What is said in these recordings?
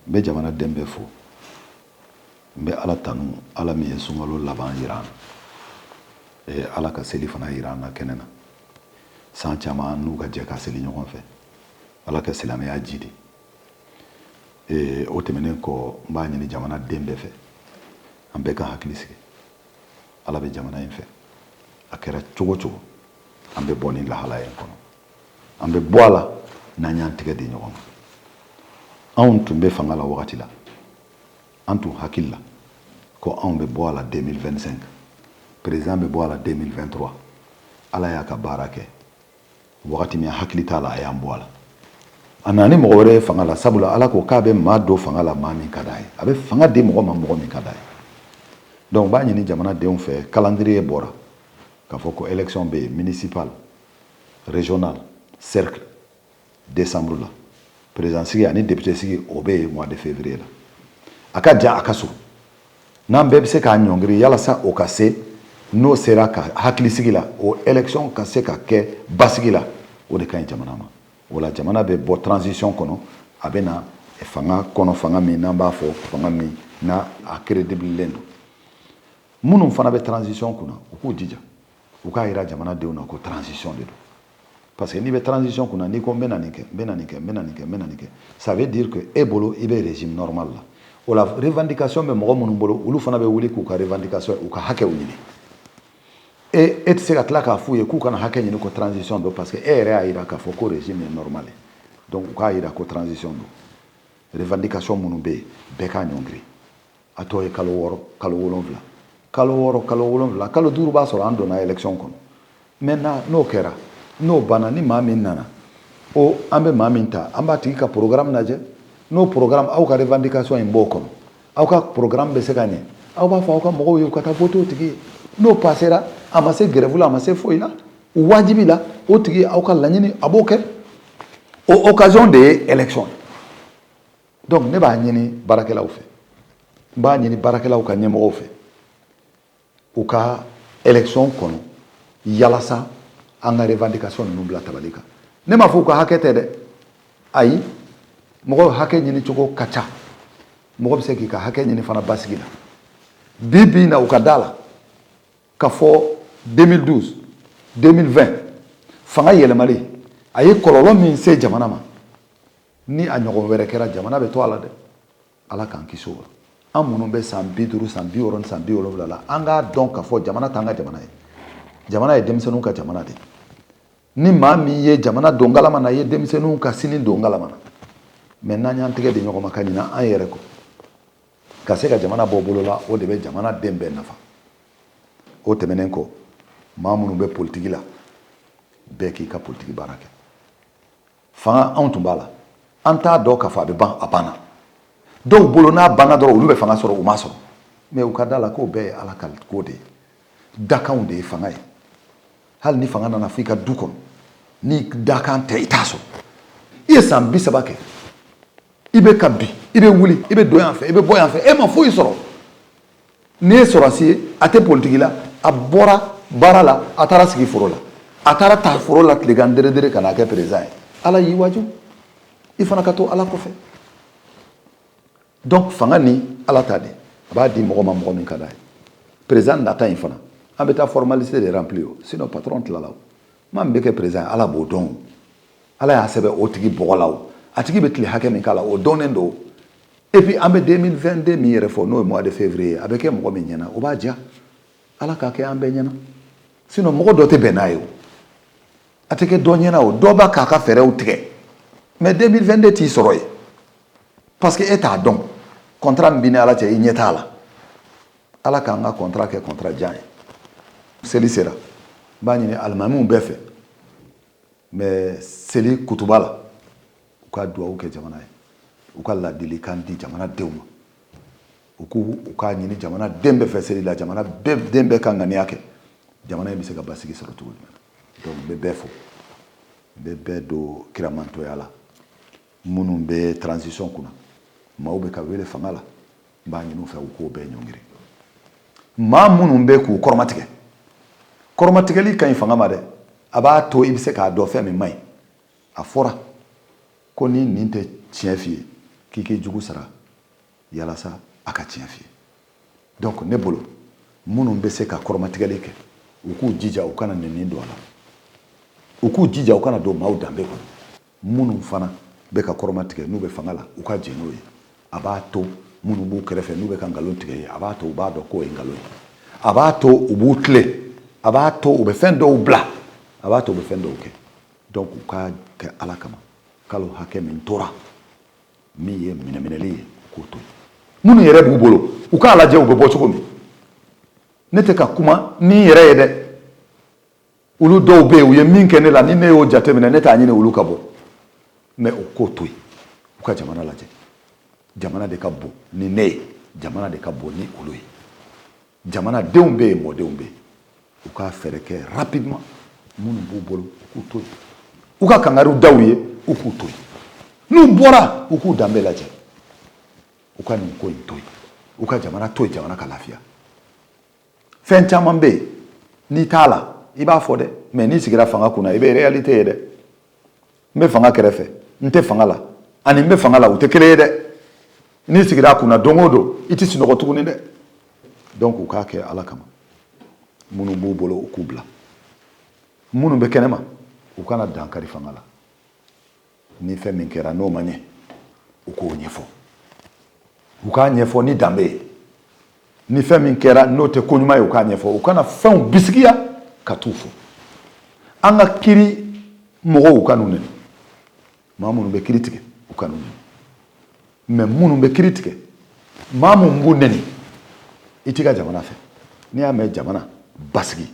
Be jamana dembe fo be ala tanu ala mi sungalo laban iran ala ka seli fana iran na kenena san chama nu ga je ka seli ɲɔgɔn fɛ ala ka silamɛya jidi o tɛmɛnen kɔ n b'a ɲini jamana dembe fɛ an bɛɛ ka hakili sigi ala bɛ jamana in fɛ a kɛra cogo cogo an bɛ bɔ ni lahala in kɔnɔ an bɛ bɔ a la n'an y'an tigɛ di ɲɔgɔn ma anw tun bɛ fanga la wagati la an tun hakili la ko anw bɛ bɔ a la 2025 président bɛ bɔ a la 2023 ala y'a ka baara kɛ wagati min hakili t'a la a y'an bɔ a la a nana ni mɔgɔ wɛrɛ ye fanga la sabula ala ko k'a bɛ maa don fanga la maa min ka d'a ye a bɛ fanga di mɔgɔ ma mɔgɔ min ka d'a ye donc n b'a ɲini jamanadenw fɛ calendrier bɔra k'a fɔ ko élection bɛ yen municipal régional cercle décembre la président sigi ani député sigi o bɛ yen mois de février la a ka jan a ka surun n'an bɛɛ bɛ se k'a ɲɔngiri yalasa o ka se n'o sera ka hakili sigi la o élection ka se ka kɛ basigi la o de ka ɲi jamana ma o la jamana bɛ bɔ transition kɔnɔ a bɛ na fanga kɔnɔ fanga min n'an b'a fɔ fanga min n'a a crédible don minnu fana bɛ transition kunna u k'u jija u k'a yira jamanadenw na ko transition de don parce que n'i bɛ transition kunna n'i ko n bɛ na nin kɛ n bɛ na nin kɛ n bɛ na nin kɛ n bɛ na nin kɛ ça veut dire que e bolo i bɛ régime normal la o la revendication bɛ mɔgɔ minnu bolo olu fana bɛ wuli k'u ka revendication u ka hakɛw ɲini e tɛ se ka tila k'a f'u ye k'u kana hakɛ ɲini ko transition don parce que e yɛrɛ y'a yira k'a fɔ ko régime ye normal ye donc u k'a yira ko transition don revendication minnu bɛ yen bɛɛ k'a ɲɔngiri a tɔ ye kalo 6 kalo 7 kalo 6 kalo 7 kalo 5 b'a sɔrɔ an donna élection kɔnɔ maintenant n'o kɛra n'o banna ni maa min nana o an bɛ maa min ta an b'a tigi ka programme lajɛ n'o programme aw ka revendication in b'o kɔnɔ aw ka programme bɛ se ka ɲɛ aw b'a fɔ aw ka mɔgɔw ye u ka taa voter o tigi ye n'o passera a ma se grève la a ma se foyi la o wajibi la o tigi aw ka laɲini a b'o kɛ o occasion de ye élection donc ne b'a ɲini baarakɛlaw fɛ n b'a ɲini baarakɛlaw ka ɲɛmɔgɔw fɛ u ka élection kɔnɔ yalasa an ka revendication ninnu bila tabali kan ne m'a fɔ u ka hakɛ tɛ dɛ ayi mɔgɔw hakɛ ɲini cogo ka ca mɔgɔ bɛ se k'i ka hakɛ ɲini fana basigi la bi bi in na u ka da la ka fɔ 2012 2020 fanga yɛlɛmali a ye kɔlɔlɔ min se jamana ma ni a ɲɔgɔn wɛrɛ kɛra jamana bɛ to a la dɛ ala k'an kisi o la an minnu bɛ san 50 san 60 ni san 70 la an k'a dɔn k'a fɔ jamana t'an ka jamana ye jamana ye denmisɛnninw ka jamana de ni maa min ye jamana don galama na ye denmisɛnninw ka sini don galama na mais n'an y'an tɛgɛ di ɲɔgɔn ma ka ɲina an yɛrɛ kɔ ka se ka jamana bɔ bolo la o de bɛ jamana den bɛɛ nafa o tɛmɛnen kɔ maa minnu bɛ politiki la bɛɛ k'i ka politiki baara kɛ fanga anw tun b'a la an t'a dɔn k'a fɔ a bɛ ban a banna dɔw bolo n'a banna dɔrɔn olu bɛ fanga sɔrɔ u m'a sɔrɔ mais u ka da la k'o bɛɛ ye ala ka ko de ye dakanw de ye fanga ye hali ni fanga nana f'i ka du kɔnɔ ni dakan tɛ i t'a sɔrɔ i ye san 30 kɛ i bɛ ka bi i bɛ wuli i bɛ don yan fɛ i bɛ bɔ yan fɛ e ma foyi sɔrɔ n'i ye sɔrɔsi ye a tɛ politiki la a bɔra baara la a taara sigi foro la a taara ta foro la tilegan dere ka n'a kɛ président ye ala y'i waju i fana ka to ala kɔfɛ donc fanga ni ala t'a di a b'a di mɔgɔ ma mɔgɔ min ka d'a ye président nata in fana an bɛ taa formalité de remplir o sinon patron tilala o maa min bɛ kɛ président ala b'o dɔn ala y'a sɛbɛn o tigi bɔgɔ la o a tigi bɛ tile hakɛ min k'a la o dɔnnen don et puis an bɛ 2022 min yɛrɛ fɔ n'o ye mois de février a bɛ kɛ mɔgɔ min ɲɛna o b'a diya ala k'a kɛ an bɛɛ ɲɛna sinon mɔgɔ dɔ tɛ bɛn n'a ye o a tɛ kɛ dɔ ɲɛna o dɔ b'a k'a ka fɛɛrɛw tigɛ mais 2022 t'i sɔrɔ yen parce que e t'a dɔn contrat min b'i ni ala cɛ i ɲɛ t'a la ala k'an ka contrat kɛ contrat jan ye seli sera n b'a ɲini alimamiw bɛɛ fɛ mais seli kutuba la u ka duwawu kɛ jamana ye u ka ladilikan di jamana denw ma u k'a ɲini jamana den bɛɛ fɛ seli la jamana den bɛɛ ka ŋaniya kɛ jamana in bɛ se ka basigi sɔrɔ cogo jumɛn donc n bɛ bɛɛ fo n bɛ bɛɛ don kiramantoya la minnu bɛ transition kunna maaw bɛ ka wele fanga la n b'a ɲini u fɛ u k'o bɛɛ ɲɔngiri maa minnu bɛ k'u kɔrɔmatigɛ kɔrɔmatigɛli ka ɲi fanga ma dɛ a b'a to i bɛ se k'a dɔn fɛn min man ɲi a fɔra ko ni nin tɛ tiɲɛ f'i ye k'i k'i jugu sara yalasa a ka tiɲɛ f'i ye donc ne bolo minnu bɛ se ka kɔrɔmatigɛli kɛ u k'u jija u kana nɛni don a la u k'u jija u kana don maaw danbe kɔnɔ minnu fana bɛ ka kɔrɔmatigɛ n'u bɛ fanga la u ka jɛn n'o ye a b'a to minnu b'u kɛrɛfɛ n'u bɛ ka nkalon tigɛ ye a b'a to u b'a dɔn k'o ye nkalon ye a b'a to u b'u tilen a b'a to u bɛ fɛn dɔw bila a b'a to u bɛ fɛn dɔw kɛ donc u k'a kɛ ala kama kalo hakɛ min tora min ye minɛminɛli ye k'o to minnu yɛrɛ b'u bolo u k'a lajɛ u bɛ bɔ cogo min ne tɛ ka kuma ni yɛrɛ ye dɛ olu dɔw bɛ yen u ye min kɛ ne la ni ne y'o jateminɛ ne t'a ɲini olu ka bɔ mais o k'o to yen u ka jamana lajɛ jamana de ka bon ni ne ye jamana de ka bon ni olu ye jamanadenw bɛ yen mɔdenw bɛ yen u ka fɛɛrɛ kɛ rapidement minnu b'u bolo u k'u to yen u ka kangariw da u ye u k'u to yen n'u bɔra u k'u danbe lajɛ u ka nin ko in to yen u ka jamana to yen jamana ka lafiya fɛn caman bɛ yen n'i t'a la i b'a fɔ dɛ mais n'i sigira fanga kunna i bɛ réalité ye dɛ n bɛ fanga kɛrɛfɛ n tɛ fanga la ani n bɛ fanga la u tɛ kelen ye dɛ n'i sigira a kunna don o don i tɛ sunɔgɔ tuguni dɛ donc u k'a kɛ ala kama minnu b'u bolo u k'u bila minnu bɛ kɛnɛma u kana dankari fanga la ni fɛn min kɛra n'o ma ɲɛ u k'o ɲɛfɔ u k'a ɲɛfɔ ni danbe ye ni fɛn min kɛra n'o tɛ ko ɲuman ye u k'a ɲɛfɔ u kana fɛnw bisigiya ka t'u fɔ an ka kiri mɔgɔw u ka n'u nɛni maa minnu bɛ kiri tigɛ u ka n'u nɛni mais minnu bɛ kiri tigɛ maa min b'u nɛni i t'i ka jamana fɛ n'i y'a mɛn jamana basigi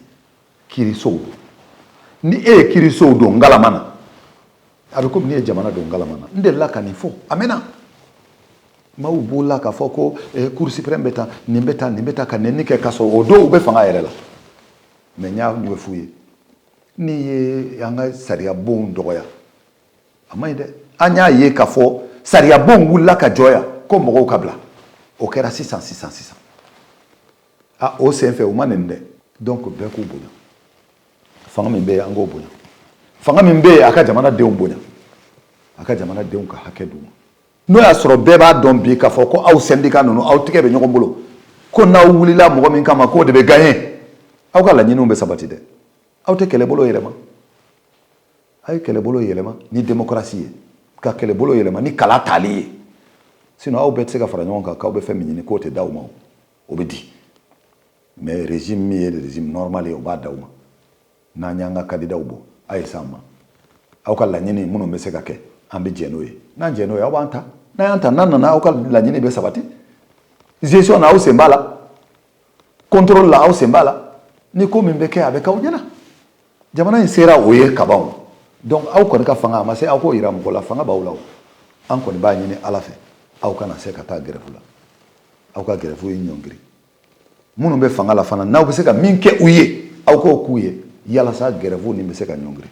kirisow don ni e ye kirisow don ngalama na a bɛ komi n'i ye jamana don ngalama na n delila ka nin fɔ a mɛnna maaw b'ola k'a fɔ ko cour suprême bɛ taa nin bɛ taa nin bɛ taa ka nɛni kɛ ka sɔrɔ o don u bɛ fanga yɛrɛ la mais n y'a ɲɛ f'u ye n'i ye an ka sariyabonw dɔgɔya a man ɲi dɛ an y'a ye k'a fɔ sariyabonw wulila ka jɔ yan ko mɔgɔw ka bila o kɛra sisan o sen fɛ u ma nɛni dɛ donc bɛɛ k'u bonya fanga min bɛ yen an k'o bonya fanga min bɛ yen a ka jamanadenw bonya a ka jamanadenw ka hakɛ d'u ma n'o y'a sɔrɔ bɛɛ b'a dɔn bi k'a fɔ ko aw syndicat ninnu aw tigɛ bɛ ɲɔgɔn bolo ko n'aw wulila mɔgɔ min kama k'o de bɛ gagner aw ka laɲiniw bɛ sabati dɛ aw tɛ kɛlɛbolo yɛlɛma a ye kɛlɛbolo yɛlɛma ni démocratie ye ka kɛlɛbolo yɛlɛma ni kala tali ye sinon aw bɛɛ tɛ se ka fara ɲɔgɔn kan k'aw bɛ fɛn min ɲini k'o tɛ d'aw ma o bɛ di mais régime min ye régime normal ye o b'a d'aw ma n'an y'an ka candidat bɔ a ye s'an ma aw ka laɲini minnu bɛ se ka kɛ an bɛ jɛ n'o ye n'an jɛ n'o ye aw b'an ta n'an y'an ta n'an nana aw ka laɲini bɛ sabati gestion na aw sen b'a la contrôle la aw sen b'a la ni ko min bɛ kɛ a bɛ k'aw ɲɛna jamana in sera o ye kaban donc aw kɔni ka fanga a ma se aw k'o yira mɔgɔ la fanga b'aw la o an kɔni b'a ɲini ala fɛ aw kana se ka taa gɛrɛfu la aw ka gɛrɛfu ye ɲɔngiri minnu bɛ fanga la fana n'aw bɛ se ka min kɛ u ye aw k'o k'u ye yalasa gɛrɛfu nin bɛ se ka ɲɔngiri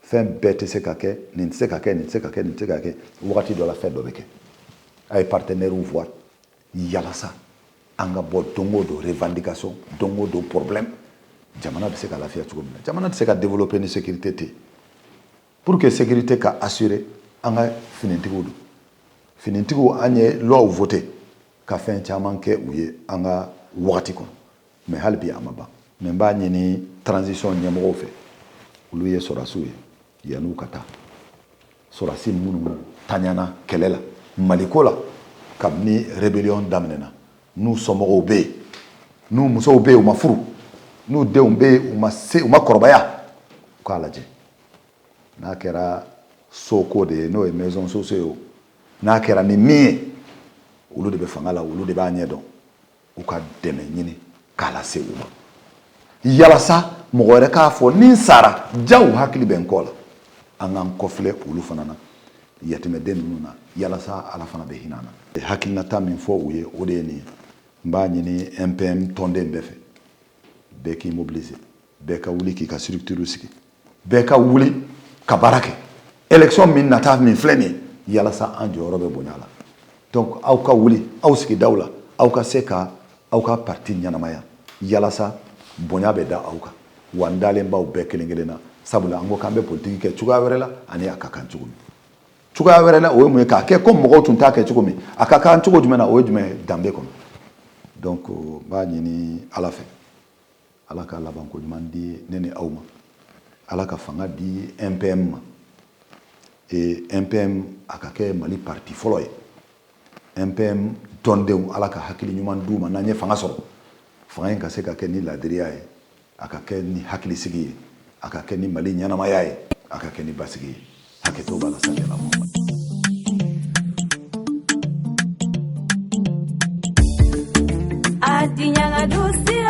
fɛn bɛɛ tɛ se ka kɛ nin tɛ se ka kɛ nin tɛ se ka kɛ nin tɛ se ka kɛ wagati dɔ la fɛn dɔ bɛ kɛ a ye partenaires voir yalasa an ka bɔ don o don revendication don o don problème jamana bɛ se ka lafiya cogo min na jamana tɛ se ka développer ni sécurité tɛ pour que sécurité ka assurer an ka finitigiw don finitigiw an ye loi voté ka fɛn caman kɛ u ye an ka wagati kɔnɔ mais hali bi a ma ban mais n b'a ɲini transition ɲɛmɔgɔw fɛ olu ye sɔrɔdasiw ye yan'u ka taa sɔrɔdasi minnu taɲana kɛlɛ la maliko la kabini rébellion daminɛna n'u somɔgɔw bɛ yen n'u musow bɛ yen u ma furu n'u denw bɛ yen u ma kɔrɔbaya u k'a lajɛ n'a kɛra soko de ye n'o ye maison sociaux ye o n'a kɛra ni min ye olu de bɛ fanga la olu de b'a ɲɛ dɔn u ka dɛmɛ ɲini k'a lase u ma yalasa mɔgɔ wɛrɛ k'a fɔ ni n sara jaw hakili bɛ n kɔ la an k'an kɔfilɛ olu fana na yatimɛden ninnu na yalasa ala fana bɛ hinɛ an na hakilinata min fɔ u ye o de ye nin ye n b'a ɲini NPM tɔnden bɛɛ fɛ bɛɛ k'i mobiliser bɛɛ ka wuli k'i ka structure sigi bɛɛ ka wuli ka baara kɛ élection min nata min filɛ nin ye yalasa an jɔyɔrɔ bɛ bonya a la donc aw ka wuli aw sigidaw la aw ka se ka aw ka parti ɲanamaya yalasa bonya bɛ da aw kan wa n dalen b'aw bɛɛ kelen kelen na sabula an ko k'an bɛ politiki kɛ cogoya wɛrɛ la ani a ka kan cogo min cogoya wɛrɛ la o ye mun ye k'a kɛ ko mɔgɔw tun t'a kɛ cogo min a ka kan cogo jumɛn na o ye jumɛn ye danbe kɔnɔ donc n b'a ɲini ala fɛ ala ka labanko ɲuman di ne ni aw ma ala ka fanga di NPM ma et NPM a ka kɛ Mali parti fɔlɔ ye NPM tɔndenw ala ka hakili ɲuman d'u ma n'an ye fanga sɔrɔ fanga in ka se ka kɛ ni ladiriya ye a ka kɛ ni hakilisigi ye a ka kɛ ni Mali ɲanamaya ye a ka kɛ ni basigi ye hakɛto b'a la sanjala Adiɲaga dusi